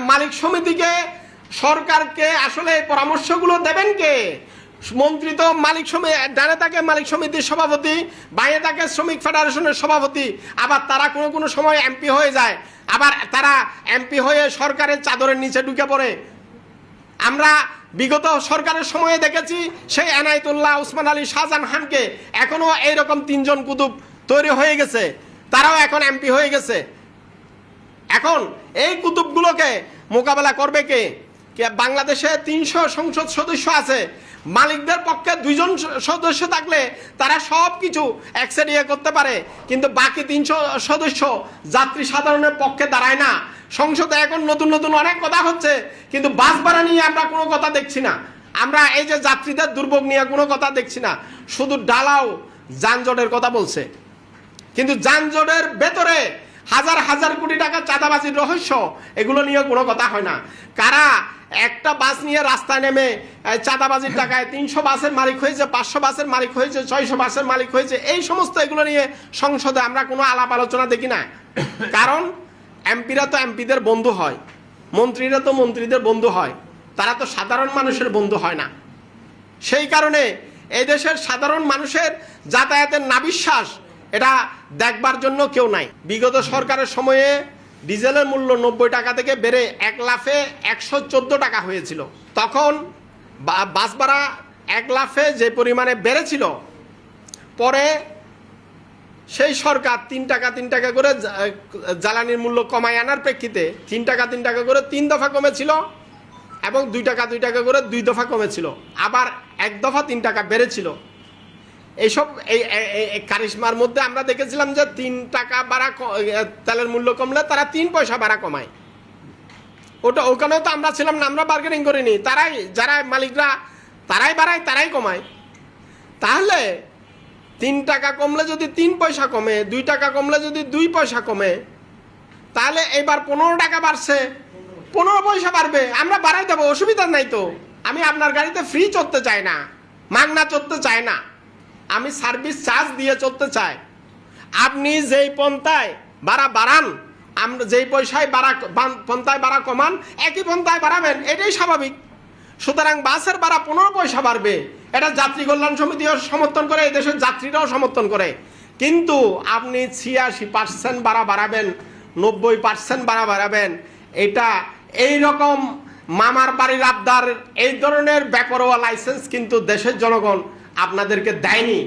মালিক সমিতিকে সরকারকে আসলে পরামর্শগুলো দেবেন কে? মন্ত্রী তো মালিক সমিতি, ডানে থাকে মালিক সমিতির সভাপতি, বাইরে থাকে শ্রমিক ফেডারেশনের সভাপতি, আবার তারা কোনো কোনো সময় এমপি হয়ে যায়, আবার তারা এমপি হয়ে সরকারের চাদরের নিচে ঢুকে পড়ে। আমরা বিগত সরকারের সময়ে দেখেছি সেই এনায়েতুল্লাহ, ওসমান আলী, শাহজাহান খানকে, এখনো এইরকম তিনজন কুতুব তৈরি হয়ে গেছে, তারাও এখন এমপি হয়ে গেছে। এখন এই কুতুবগুলোকে মোকাবেলা করবে কে? বাংলাদেশে 300 সংসদ সদস্য আছে, মালিকদের পক্ষে 2 জন সদস্য থাকলে তারা সব কিছু একসেরিয়ে করতে পারে, কিন্তু বাকি 300 সদস্য যাত্রী সাধারণের পক্ষে দাঁড়ায় না। সংসদে এখন নতুন নতুন অনেক কথা হচ্ছে, কিন্তু বাস ভাড়া নিয়ে আমরা কোনো কথা দেখছি না। আমরা এই যে যাত্রীদের দুর্ভোগ নিয়ে কোনো কথা দেখছি না, শুধু ডালাও যানজটের কথা বলছে, কিন্তু যানজটের ভেতরে হাজার হাজার কোটি টাকা চাঁদাবাজির রহস্য, এগুলো নিয়ে কোনো কথা হয় না। কারা একটা বাস নিয়ে রাস্তায় নেমে চাঁদাবাজির টাকায় 300 বাসের মালিক হয়েছে, 500 বাসের মালিক হয়েছে, 600 বাসের মালিক হয়েছে, এই সমস্ত এগুলো নিয়ে সংসদে আমরা কোনো আলাপ আলোচনা দেখি না। কারণ এমপিরা তো এমপিদের বন্ধু হয়, মন্ত্রীরা তো মন্ত্রীদের বন্ধু হয়, তারা তো সাধারণ মানুষের বন্ধু হয় না। সেই কারণে এই দেশের সাধারণ মানুষের যাতায়াতের নাবিশ্বাস, এটা দেখবার জন্য কেউ নাই। বিগত সরকারের সময়ে ডিজেলের মূল্য 90 টাকা থেকে বেড়ে 1 লাফে 114 টাকা হয়েছিল। তখন বাস ভাড়া 1 লাফে যে পরিমাণে বেড়েছিল, পরে সেই সরকার 3 টাকা করে জ্বালানির মূল্য কমায় আনার প্রেক্ষিতে 3 টাকা করে 3 দফা কমেছিল, এবং 2 টাকা করে 2 দফা কমেছিল, আবার 1 দফা 3 টাকা বেড়েছিল। এইসব এই কারিশমার মধ্যে আমরা দেখেছিলাম যে 3 টাকা ভাড়া, তেলের মূল্য কমলে তারা 3 পয়সা ভাড়া কমায়। ওখানেও তো আমরা ছিলাম না, আমরা বার্গেনিং করিনি, তারাই, যারা মালিকরা তারাই বাড়ায়, তারাই কমায়। তাহলে 3 টাকা কমলে যদি 3 পয়সা কমে, 2 টাকা কমলে যদি 2 পয়সা কমে, তাহলে এবার 15 টাকা বাড়ছে, 15 পয়সা বাড়বে, আমরা বাড়াই দেবো, অসুবিধা নাই তো। আমি আপনার গাড়িতে ফ্রি চড়তে চাই না, মাগনা চড়তে চাই না, আমি সার্ভিস চার্জ দিয়ে চলতে চাই। আপনি যেই পন্থায় ভাড়া বাড়ান, আমরা যেই পয়সায় পন্থায় ভাড়া কমান, একই পন্থায় বাড়াবেন, এটাই স্বাভাবিক। সুতরাং বাসের ভাড়া 15 পয়সা বাড়বে, এটা যাত্রী কল্যাণ সমিতিও সমর্থন করে, এদেশের যাত্রীরাও সমর্থন করে। কিন্তু আপনি 86% ভাড়া বাড়াবেন, 90% ভাড়া বাড়াবেন, এটা এইরকম মামার বাড়ির আবদার, এই ধরনের বেপরোয়া লাইসেন্স কিন্তু দেশের জনগণ আপনাদেরকে দেয়নি।